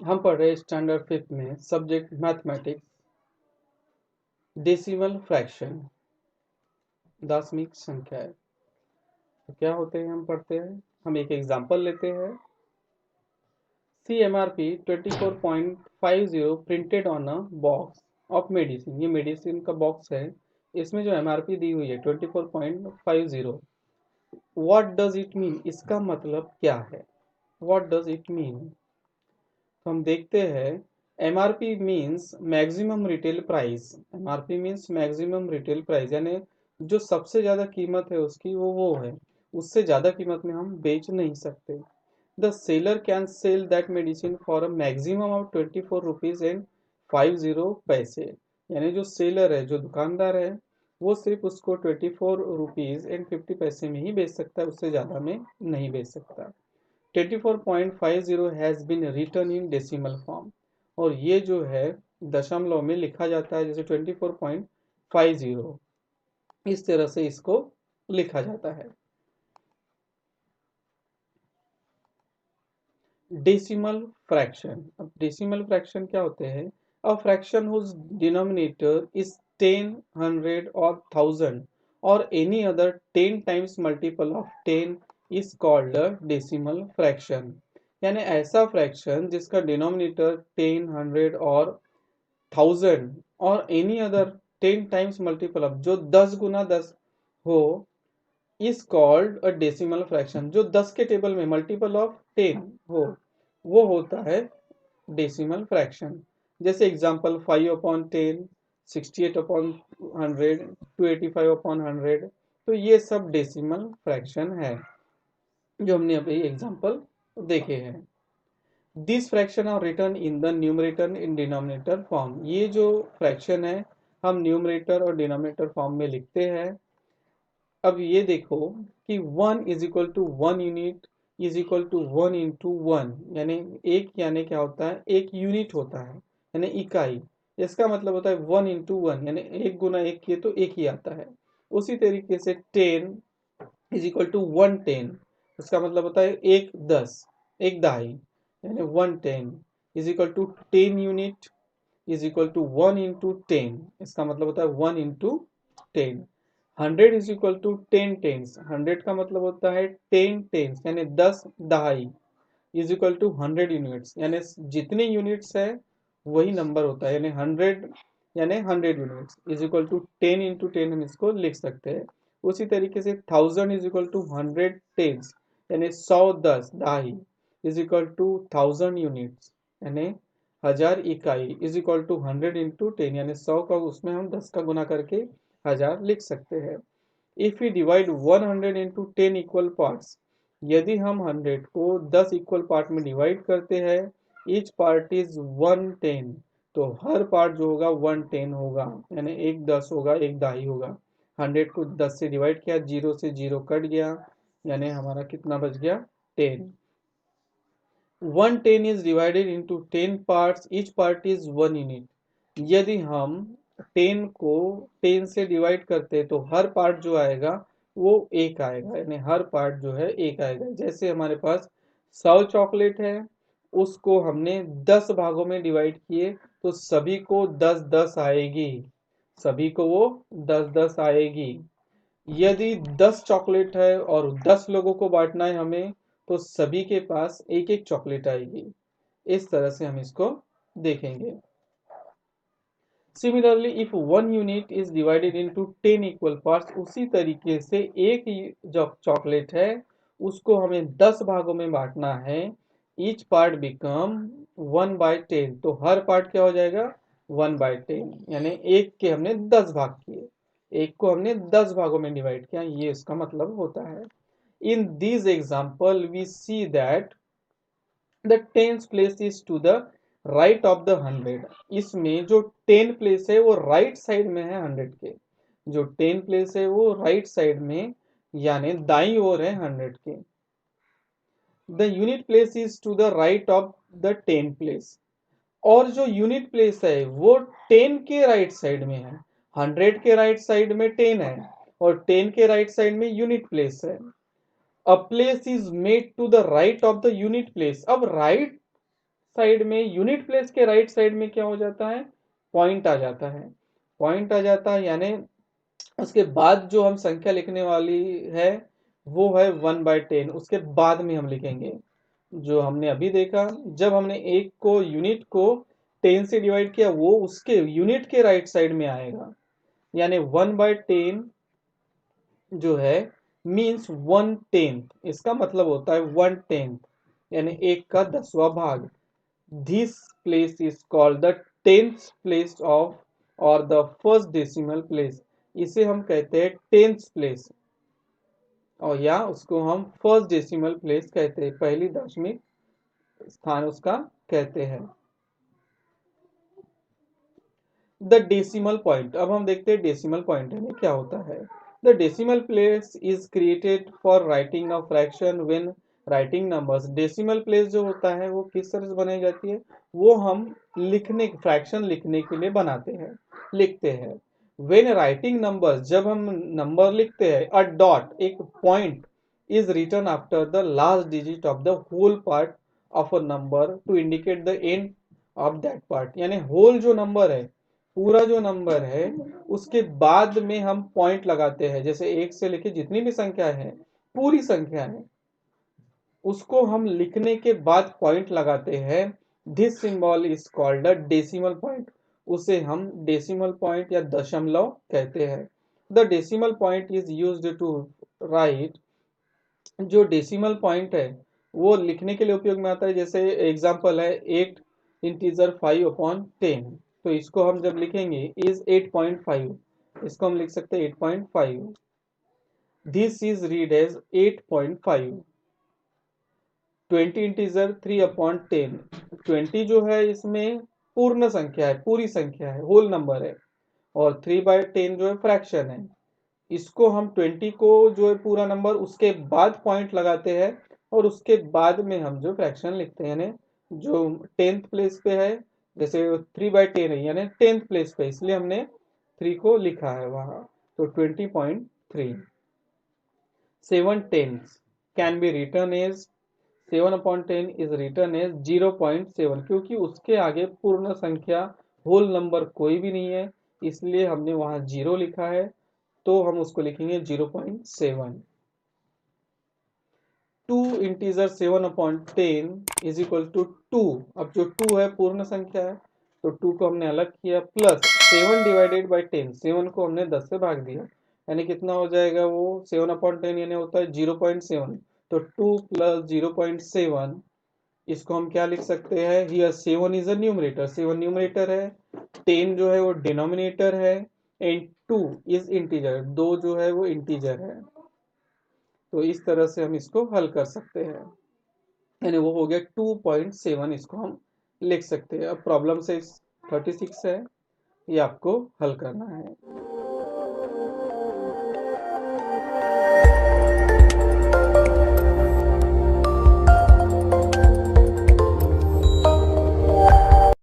हम पढ़ रहे हैं स्टैंडर्ड 5th में सब्जेक्ट मैथमेटिक्स डेसिमल फ्रैक्शन दशमिक संख्या है। तो क्या होते हैं हम पढ़ते हैं। हम एक एग्जांपल लेते हैं। CMRP 24.50 printed on a box of medicine. ये मेडिसिन का बॉक्स है। इसमें जो MRP दी हुई है 24.50। What does it mean? इसका मतलब क्या है? What does it mean? तो हम देखते हैं MRP means maximum retail price. MRP means maximum retail price, यानी जो सबसे ज़्यादा कीमत है उसकी वो है, उससे ज़्यादा कीमत में हम बेच नहीं सकते। The seller can sell that medicine for a maximum of 24 rupees and 50 पैसे। यानी जो सेलर है, जो दुकानदार है, वो सिर्फ उसको 24 रुपीज़ एंड 50 पैसे में ही बेच सकता है, उससे ज़्यादा में नहीं बेच सकता। 24.50 has been written in decimal form, और ये जो है दशमलव में लिखा जाता है, जैसे 24.50 इस तरह से इसको लिखा जाता है। Decimal fraction. अब डेसिमल फ्रैक्शन क्या होते हैं? A fraction whose denominator is 10, 100 और 1000 और any other 10 times multiple of 10 is called a decimal fraction. यानी ऐसा फ्रैक्शन जिसका डिनोमिनेटर 10, 100 और 1000 और any other 10 times multiple of, जो 10 गुना 10 हो, is called a decimal fraction. जो 10 के टेबल में मल्टीपल ऑफ 10 हो, वो होता है डेसिमल फ्रैक्शन। जैसे एग्जांपल 5/10, 68/100, 285/100। तो ये सब डेसिमल फ्रैक्शन है जो हमने अभी एग्जांपल देखे हैं। This fraction are written in the numerator in denominator form. ये जो फ्रैक्शन है हम न्यूमरेटर और डिनोमिनेटर फॉर्म में लिखते हैं। अब ये देखो कि 1 = 1 यूनिट इज इक्वल टू 1 × 1, यानी एक, यानी क्या होता है, एक यूनिट होता है, यानी इकाई। इसका मतलब होता है 1 × 1, यानी एक गुना एक किए तो एक ही आता है। उसी तरीके से 10 = 1/10, इसका मतलब होता है एक 10, एक दहाई, यानी 1/10 = 10 यूनिट इज इक्वल टू 1 × 10, इसका मतलब होता है 1 × 10। 100 = 10 टेंस। 100 का मतलब होता है 10 टेंस, यानी 10 दहाई इज इक्वल टू 100 यूनिट्स, यानी जितने यूनिट्स है वही नंबर होता है, यानी 100, यानी 100 यूनिट्स इज इक्वल टू 10 × 10 हम इसको लिख सकते हैं। उसी तरीके से 1000 इज इक्वल टू 100 टेंस, यानी 110 दहाई इज इक्वल टू 1000 यूनिट्स, यानी 1000 इकाई इज इक्वल टू 100 × 10, यानी 100 का उसमें हम 10 का गुना करके 1000 लिख सकते हैं। If we divide 100 into 10 equal parts, यदि हम 100 को 10 इक्वल पार्ट में डिवाइड करते हैं, ईच पार्ट इज 1/10, तो हर पार्ट जो होगा 1/10 होगा, यानी एक 10 होगा, एक दहाई होगा। 100 को 10 से डिवाइड किया, 0 से 0 कट गया, यानी हमारा कितना बच गया, 10। 1/10 is divided into 10 parts, each part is 1 unit। यदि हम 10 को 10 से डिवाइड करते हैं तो हर पार्ट जो आएगा वो एक आएगा, यानी हर पार्ट जो है एक आएगा। जैसे हमारे पास 100 चॉकलेट है, उसको हमने 10 भागों में डिवाइड किए तो सभी को 10-10 आएगी, सभी को वो 10-10 आएगी। यदि 10 चॉकलेट है और 10 लोगों को बांटना है हमें, तो सभी के पास एक एक चॉकलेट आएगी। इस तरह से हम इसको देखेंगे। Similarly if 1 unit is divided into 10 equal parts, उसी तरीके से एक जो चॉकलेट है उसको हमें 10 भागों में बांटना है। ईच पार्ट बिकम 1/10, तो हर पार्ट क्या हो जाएगा, 1/10, यानी एक के हमने 10 भाग किए, एक को हमने 10 भागों में डिवाइड किया, ये इसका मतलब होता है। In this example we see that the tens place is to the right of the 100। इसमें जो 10 प्लेस है वो राइट साइड में है 100 के, जो 10 प्लेस है वो राइट साइड में, यानी दाई ओर है 100 के। The unit place is to the right of the 10 place, और जो यूनिट प्लेस है वो 10 के राइट साइड में है। 100 के राइट साइड में 10 है और 10 के राइट साइड में यूनिट प्लेस है। A place is made to the right of the unit place. अब राइट साइड में, यूनिट प्लेस के राइट साइड में क्या हो जाता है, पॉइंट आ जाता है। पॉइंट आ जाता है यानी उसके बाद जो हम संख्या लिखने वाली है वो है 1/10, उसके बाद में हम लिखेंगे। जो हमने अभी देखा, जब हमने एक को यूनिट को 10 से डिवाइड किया, वो उसके यूनिट के राइट साइड में आएगा, यानी 1/10 जो है मीन्स 1/10, इसका मतलब होता है 1/10 यानी एक का 10वां भाग। This place is called the 10th place of और द फर्स्ट डेसिमल प्लेस, इसे हम कहते हैं 10th प्लेस, और या उसको हम फर्स्ट डेसिमल प्लेस कहते हैं, पहली दशमिक स्थान उसका कहते हैं। द डेसिमल पॉइंट, अब हम देखते हैं डेसिमल पॉइंट में क्या होता है। The decimal place is created for writing a fraction when writing numbers. Decimal place जो होता है वो किस तरह से बनाई जाती है, वो हम लिखने, फ्रैक्शन लिखने के लिए बनाते हैं, लिखते हैं। व्हेन राइटिंग नंबर्स, जब हम नंबर लिखते हैं, अ डॉट, एक point, is written after the last digit of the whole part of a number to indicate the end of that part, यानी होल जो नंबर है, पूरा जो नंबर है, उसके बाद में हम पॉइंट लगाते हैं। जैसे एक से लेके जितनी भी संख्या है, पूरी संख्या है, उसको हम लिखने के बाद पॉइंट लगाते हैं। This symbol is called a decimal point, उसे हम डेसिमल पॉइंट या दशमलव कहते हैं। The decimal point is used to write, जो डेसिमल पॉइंट है वो लिखने के लिए उपयोग में आता है। जैसे एग्जांपल है 8 इंटीजर 5/10, तो इसको हम जब लिखेंगे इज 8.5, इसको हम लिख सकते हैं 8.5। This is read as 8.5। 20 integer 3/10, 20 जो है इसमें पूर्ण संख्या है, पूरी संख्या है, होल नंबर है, और 3/10 जो है फ्रैक्शन है। इसको हम 20 को जो है पूरा नंबर, उसके बाद पॉइंट लगाते हैं, और उसके बाद में हम जो फ्रैक्शन लिखते हैं, यानी जो 10th प्लेस पे है, जैसे 3/10 है यानी 10th प्लेस पे, इसलिए हमने 3 को लिखा है वहां, तो 20.3। 7/10 can be written as, 7/10 is written as 0.7, क्योंकि उसके आगे पूर्ण संख्या, होल नंबर कोई भी नहीं है, इसलिए हमने वहां 0 लिखा है, तो हम उसको लिखेंगे 0.7। 2 इंटीजर 7/10 इज इक्वल टू 2। अब जो 2 है पूर्ण संख्या है, तो 2 को हमने अलग किया, प्लस 7 डिवाइडेड बाई 10, 7 को हमने 10 से भाग दिया, यानी कितना हो जाएगा वो 7/10 यानी होता है 0.7, तो 2 प्लस 0.7, इसको हम क्या लिख सकते हैं, here 7 is a numerator, 7 numerator है, 10 जो है वो डिनोमिनेटर है, एंड 2 इज इंटीजर, 2 जो है वो इंटीजर है। तो इस तरह से हम इसको हल कर सकते हैं, यानी वो हो गया 2.7, इसको हम लिख सकते हैं। अब प्रॉब्लम से 36 है, ये आपको हल करना है।